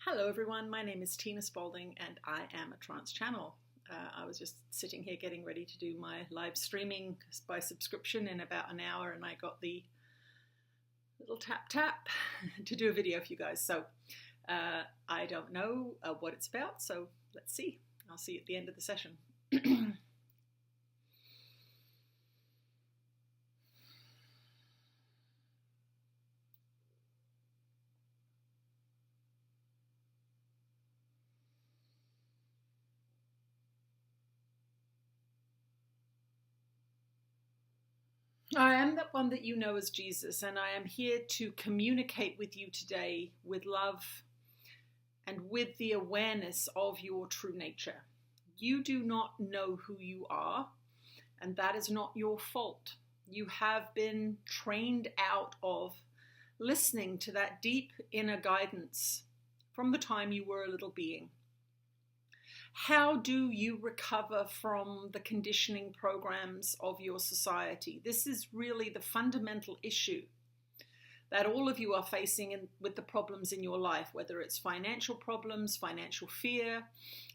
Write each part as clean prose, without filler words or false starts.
Hello everyone, my name is Tina Spalding and I am a trance channel. I was just sitting here getting ready to do my live streaming by subscription in about an hour, and I got the little tap to do a video for you guys. So I don't know what it's about, so let's see. I'll see you at the end of the session. I am that one that you know as Jesus, and I am here to communicate with you today with love and with the awareness of your true nature. You do not know who you are, and that is not your fault. You have been trained out of listening to that deep inner guidance from the time you were a little being. How do you recover from the conditioning programs of your society? This is really the fundamental issue that all of you are facing with the problems in your life, whether it's financial problems, financial fear,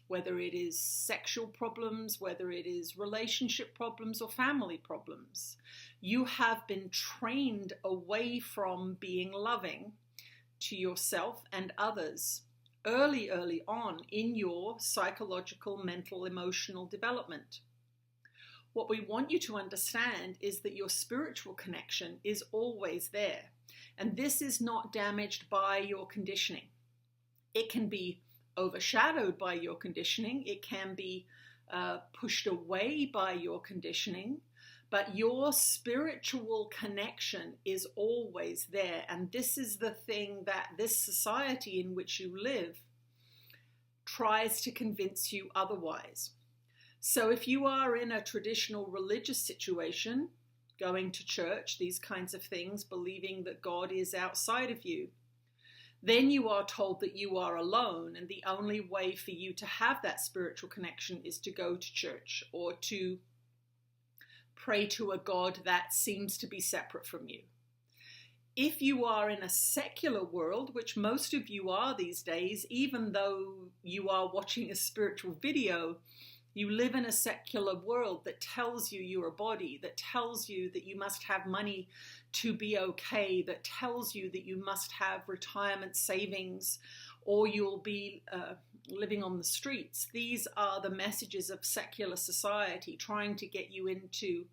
whether it is sexual problems, whether it is relationship problems or family problems. You have been trained away from being loving to yourself and others early on in your psychological, mental, emotional development. What we want you to understand is that your spiritual connection is always there. And this is not damaged by your conditioning. It can be overshadowed by your conditioning. It can be pushed away by your conditioning. But your spiritual connection is always there. And this is the thing that this society in which you live tries to convince you otherwise. So if you are in a traditional religious situation, going to church, these kinds of things, believing that God is outside of you, then you are told that you are alone, and the only way for you to have that spiritual connection is to go to church or to pray to a God that seems to be separate from you. If you are in a secular world, which most of you are these days, even though you are watching a spiritual video, you live in a secular world that tells you you're a body, that tells you that you must have money to be okay, that tells you that you must have retirement savings or you'll be living on the streets. These are the messages of secular society trying to get you into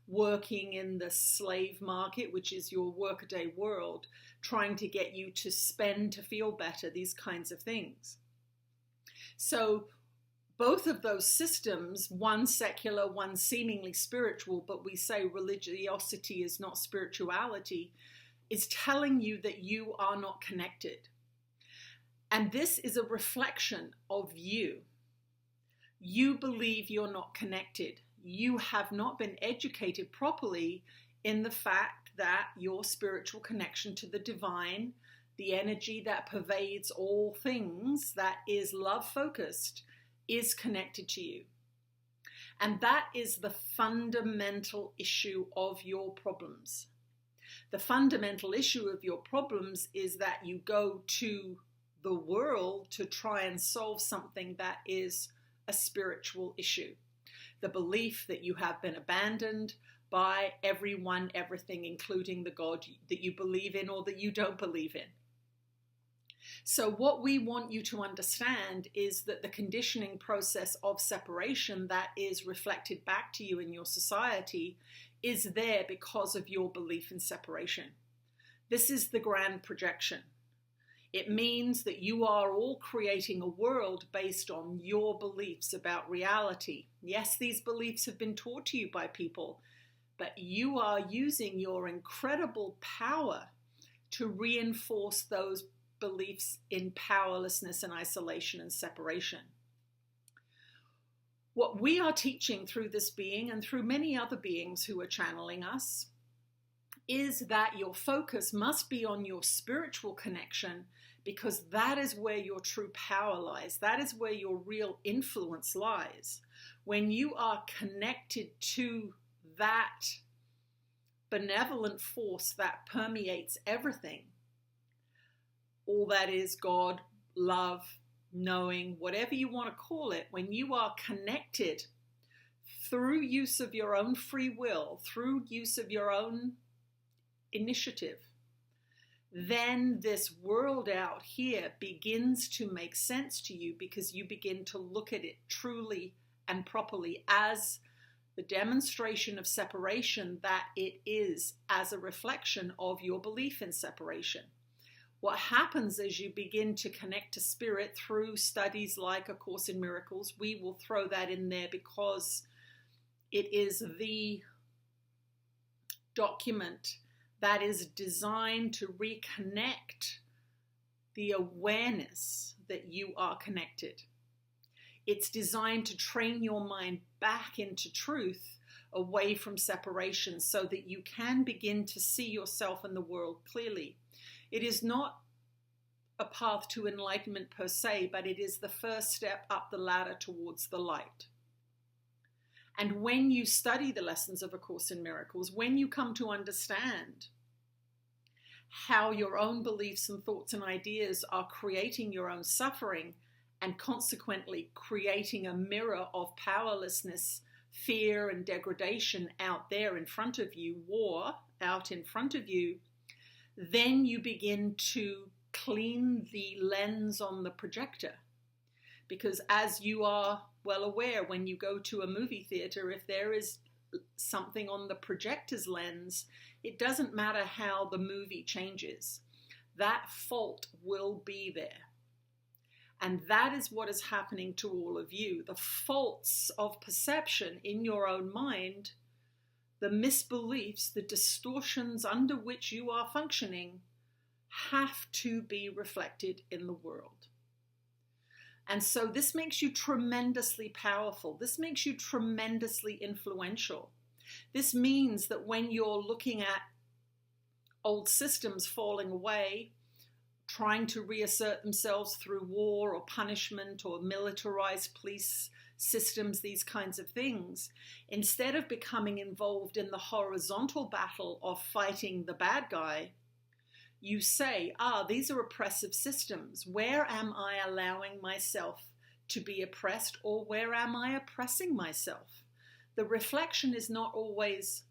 working in the slave market, which is your workaday world, trying to get you to spend to feel better, these kinds of things. So both of those systems, one secular, one seemingly spiritual, but we say religiosity is not spirituality, is telling you that you are not connected. And this is a reflection of you. You believe you're not connected. You have not been educated properly in the fact that your spiritual connection to the divine, the energy that pervades all things, that is love-focused, is connected to you. And that is the fundamental issue of your problems. The fundamental issue of your problems is that you go to the world to try and solve something that is a spiritual issue. The belief that you have been abandoned by everyone, everything, including the God that you believe in or that you don't believe in. So what we want you to understand is that the conditioning process of separation that is reflected back to you in your society is there because of your belief in separation. This is the grand projection. It means that you are all creating a world based on your beliefs about reality. Yes, these beliefs have been taught to you by people, but you are using your incredible power to reinforce those beliefs in powerlessness and isolation and separation. What we are teaching through this being and through many other beings who are channeling us is that your focus must be on your spiritual connection, because that is where your true power lies. That is where your real influence lies. When you are connected to that benevolent force that permeates everything, all that is God, love, knowing, whatever you want to call it, when you are connected through use of your own free will, through use of your own initiative, then this world out here begins to make sense to you, because you begin to look at it truly and properly as the demonstration of separation that it is, as a reflection of your belief in separation. What happens as you begin to connect to spirit through studies like A Course in Miracles, we will throw that in there because it is the document that is designed to reconnect the awareness that you are connected. It's designed to train your mind back into truth, away from separation, so that you can begin to see yourself and the world clearly. It is not a path to enlightenment per se, but it is the first step up the ladder towards the light. And when you study the lessons of A Course in Miracles, when you come to understand how your own beliefs and thoughts and ideas are creating your own suffering, and consequently creating a mirror of powerlessness, fear, and degradation out there in front of you, war out in front of you, then you begin to clean the lens on the projector. Because as you are well aware, when you go to a movie theater, if there is something on the projector's lens, it doesn't matter how the movie changes. That fault will be there. And that is what is happening to all of you. The faults of perception in your own mind, the misbeliefs, the distortions under which you are functioning, have to be reflected in the world. And so this makes you tremendously powerful. This makes you tremendously influential. This means that when you're looking at old systems falling away, trying to reassert themselves through war or punishment or militarized police systems, these kinds of things, instead of becoming involved in the horizontal battle of fighting the bad guy, you say, these are oppressive systems. Where am I allowing myself to be oppressed, or where am I oppressing myself? The reflection is not always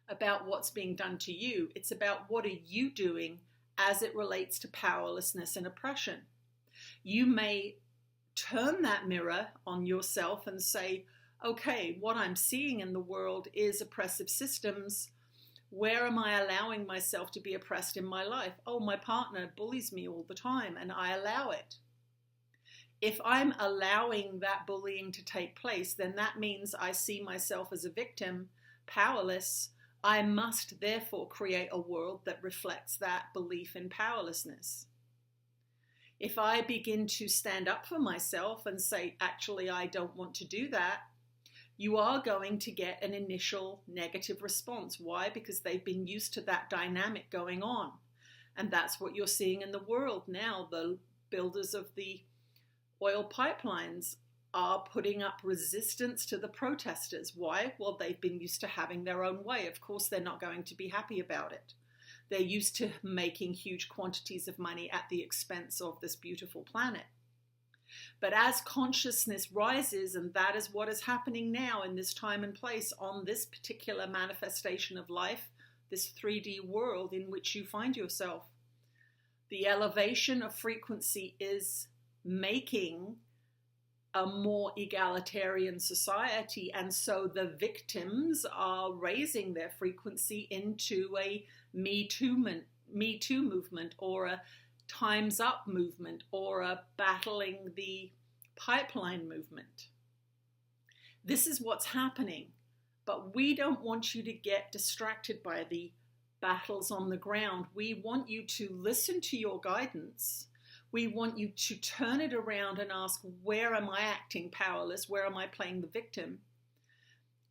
about what's being done to you. It's about what are you doing as it relates to powerlessness and oppression. You may turn that mirror on yourself and say, okay, what I'm seeing in the world is oppressive systems. Where am I allowing myself to be oppressed in my life? Oh, my partner bullies me all the time, and I allow it. If I'm allowing that bullying to take place, then that means I see myself as a victim, powerless. I must therefore create a world that reflects that belief in powerlessness. If I begin to stand up for myself and say, actually, I don't want to do that, you are going to get an initial negative response. Why? Because they've been used to that dynamic going on. And that's what you're seeing in the world now. The builders of the oil pipelines are putting up resistance to the protesters. Why? Well, they've been used to having their own way. Of course, they're not going to be happy about it. They're used to making huge quantities of money at the expense of this beautiful planet. But as consciousness rises, and that is what is happening now in this time and place on this particular manifestation of life, this 3D world in which you find yourself, the elevation of frequency is making a more egalitarian society, and so the victims are raising their frequency into a Me Too movement, or a Time's Up movement, or a battling the pipeline movement. This is what's happening, but we don't want you to get distracted by the battles on the ground. We want you to listen to your guidance. We want you to turn it around and ask, where am I acting powerless? Where am I playing the victim?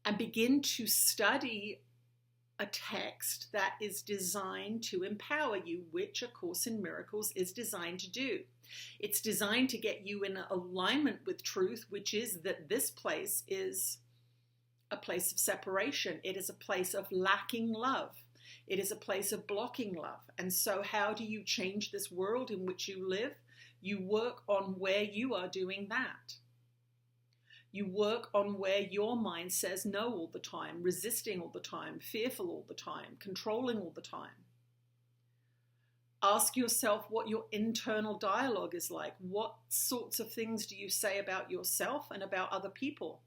And begin to study a text that is designed to empower you, which A Course in Miracles is designed to do. It's designed to get you in alignment with truth, which is that this place is a place of separation. It is a place of lacking love. It is a place of blocking love. And so how do you change this world in which you live? You work on where you are doing that. You work on where your mind says no all the time, resisting all the time, fearful all the time, controlling all the time. Ask yourself what your internal dialogue is like. What sorts of things do you say about yourself and about other people?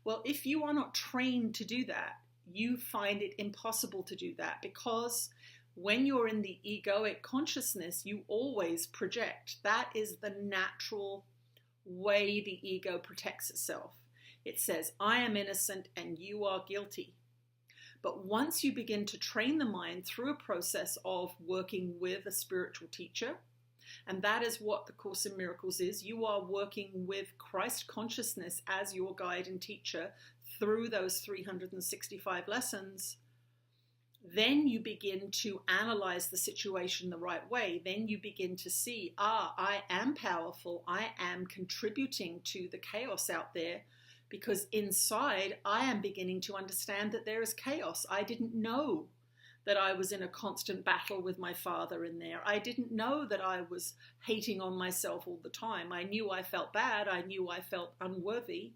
Well, if you are not trained to do that, you find it impossible to do that, because when you're in the egoic consciousness, you always project. That is the natural way the ego protects itself. It says, I am innocent and you are guilty. But once you begin to train the mind through a process of working with a spiritual teacher, and that is what the Course in Miracles is, you are working with Christ consciousness as your guide and teacher through those 365 lessons, then you begin to analyze the situation the right way. Then you begin to see, I am powerful. I am contributing to the chaos out there, because inside I am beginning to understand that there is chaos. I didn't know that I was in a constant battle with my father in there. I didn't know that I was hating on myself all the time. I knew I felt bad. I knew I felt unworthy.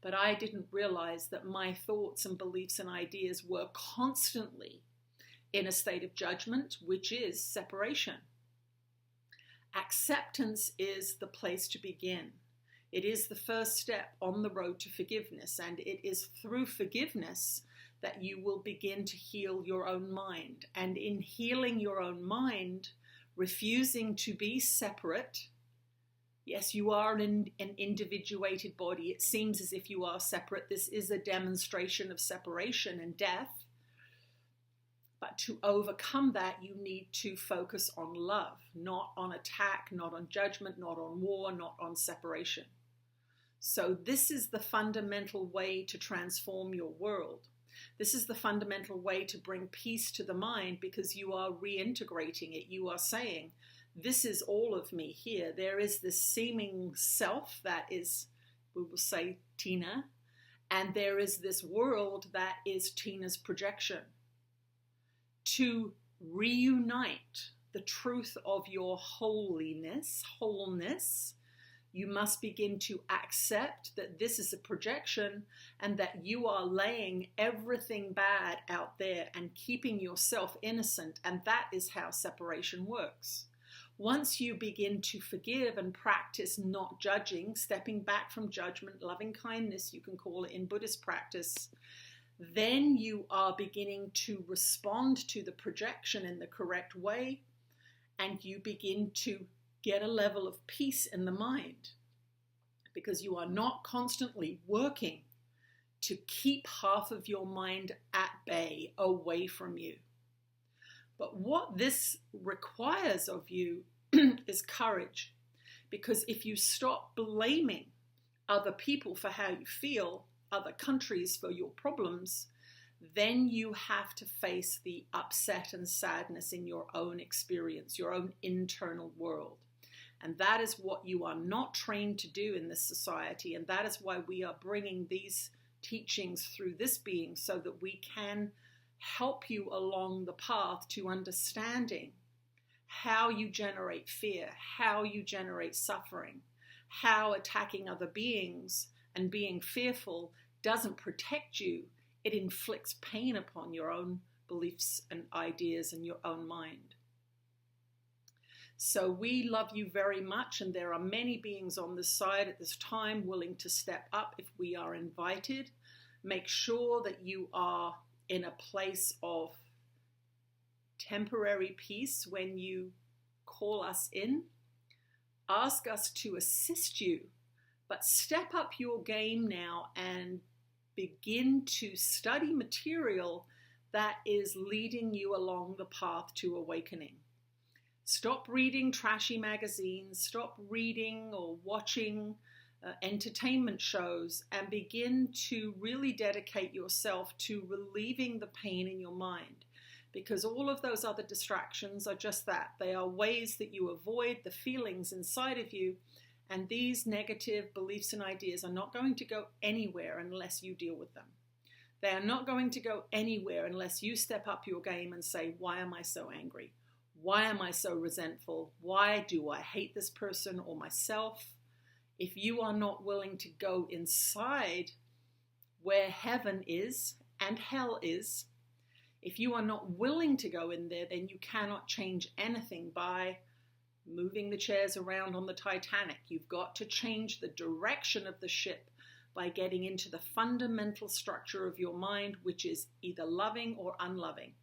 But I didn't realize that my thoughts and beliefs and ideas were constantly in a state of judgment, which is separation. Acceptance is the place to begin. It is the first step on the road to forgiveness, and it is through forgiveness that you will begin to heal your own mind. And in healing your own mind, refusing to be separate, yes, you are an individuated body. It seems as if you are separate. This is a demonstration of separation and death. But to overcome that, you need to focus on love, not on attack, not on judgment, not on war, not on separation. So this is the fundamental way to transform your world. This is the fundamental way to bring peace to the mind, because you are reintegrating it. You are saying, this is all of me here. There is this seeming self that is, we will say, Tina, and there is this world that is Tina's projection. To reunite the truth of your wholeness, you must begin to accept that this is a projection and that you are laying everything bad out there and keeping yourself innocent. And that is how separation works. Once you begin to forgive and practice not judging, stepping back from judgment, loving kindness, you can call it in Buddhist practice, then you are beginning to respond to the projection in the correct way, and you begin to get a level of peace in the mind, because you are not constantly working to keep half of your mind at bay, away from you. But what this requires of you is courage, because if you stop blaming other people for how you feel, other countries for your problems, then you have to face the upset and sadness in your own experience, your own internal world. And that is what you are not trained to do in this society. And that is why we are bringing these teachings through this being, so that we can help you along the path to understanding how you generate fear, how you generate suffering, how attacking other beings and being fearful doesn't protect you. It inflicts pain upon your own beliefs and ideas and your own mind. So we love you very much, and there are many beings on this side at this time willing to step up if we are invited. Make sure that you are in a place of temporary peace when you call us in. Ask us to assist you, but step up your game now and begin to study material that is leading you along the path to awakening. Stop reading trashy magazines, stop reading or watching entertainment shows, and begin to really dedicate yourself to relieving the pain in your mind. Because all of those other distractions are just that. They are ways that you avoid the feelings inside of you, and these negative beliefs and ideas are not going to go anywhere unless you deal with them. They are not going to go anywhere unless you step up your game and say, why am I so angry? Why am I so resentful? Why do I hate this person or myself? If you are not willing to go inside where heaven is and hell is, if you are not willing to go in there, then you cannot change anything by moving the chairs around on the Titanic. You've got to change the direction of the ship by getting into the fundamental structure of your mind, which is either loving or unloving.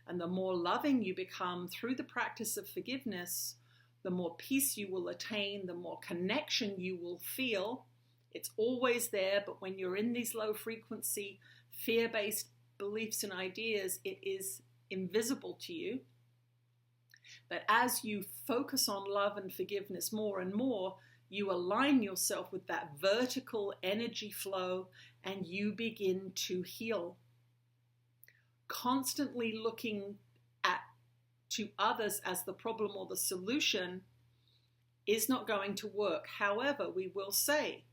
And the more loving you become through the practice of forgiveness, the more peace you will attain, the more connection you will feel. It's always there, but when you're in these low frequency, fear-based beliefs and ideas, it is invisible to you. But as you focus on love and forgiveness more and more, you align yourself with that vertical energy flow and you begin to heal. Constantly looking to others as the problem or the solution is not going to work. However, we will say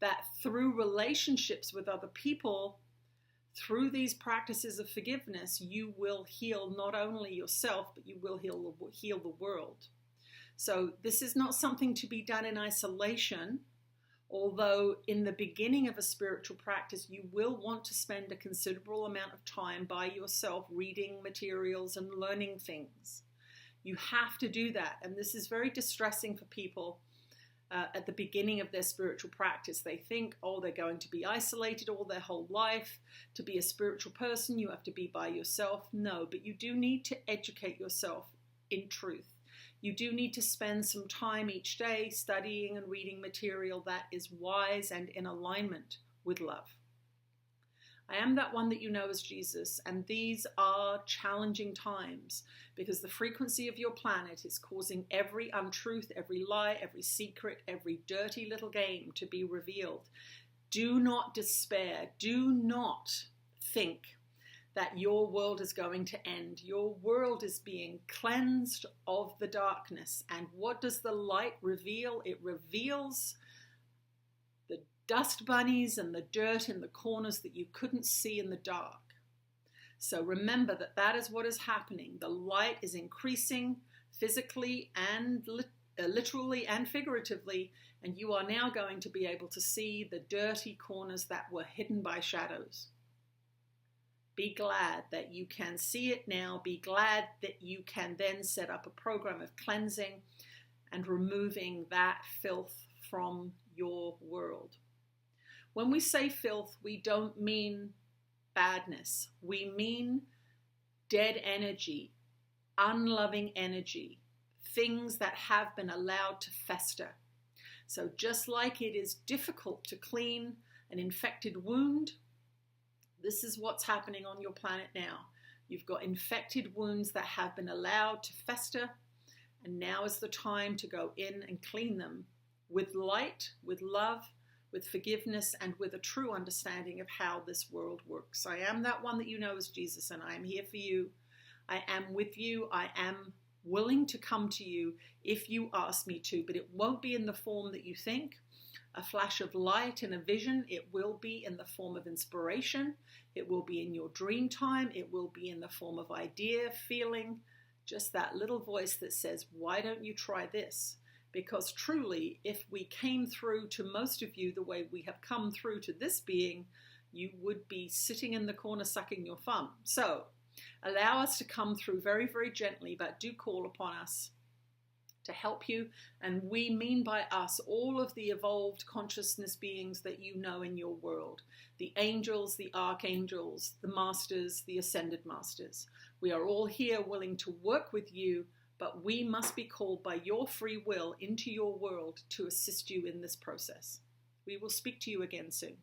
that through relationships with other people, through these practices of forgiveness, you will heal not only yourself, but you will heal the world. So this is not something to be done in isolation, although in the beginning of a spiritual practice, you will want to spend a considerable amount of time by yourself reading materials and learning things. You have to do that, and this is very distressing for people at the beginning of their spiritual practice. They think, oh, they're going to be isolated all their whole life. To be a spiritual person, you have to be by yourself. No, but you do need to educate yourself in truth. You do need to spend some time each day studying and reading material that is wise and in alignment with love. I am that one that you know as Jesus, and these are challenging times because the frequency of your planet is causing every untruth, every lie, every secret, every dirty little game to be revealed. Do not despair. Do not think that your world is going to end. Your world is being cleansed of the darkness. And what does the light reveal? It reveals the dust bunnies and the dirt in the corners that you couldn't see in the dark. So remember that that is what is happening. The light is increasing physically and literally and figuratively, and you are now going to be able to see the dirty corners that were hidden by shadows. Be glad that you can see it now. Be glad that you can then set up a program of cleansing and removing that filth from your world. When we say filth, we don't mean badness. We mean dead energy, unloving energy, things that have been allowed to fester. So just like it is difficult to clean an infected wound, this is what's happening on your planet now. You've got infected wounds that have been allowed to fester, and now is the time to go in and clean them with light, with love, with forgiveness, and with a true understanding of how this world works. I am that one that you know as Jesus, and I am here for you. I am with you. I am willing to come to you if you ask me to, but it won't be in the form that you think. A flash of light and a vision. It will be in the form of inspiration. It will be in your dream time. It will be in the form of idea, feeling, just that little voice that says, why don't you try this? Because truly, if we came through to most of you the way we have come through to this being, you would be sitting in the corner sucking your thumb. So allow us to come through very, very gently, but do call upon us to help you. And we mean by us all of the evolved consciousness beings that you know in your world. The angels, the archangels, the masters, the ascended masters. We are all here willing to work with you, but we must be called by your free will into your world to assist you in this process. We will speak to you again soon.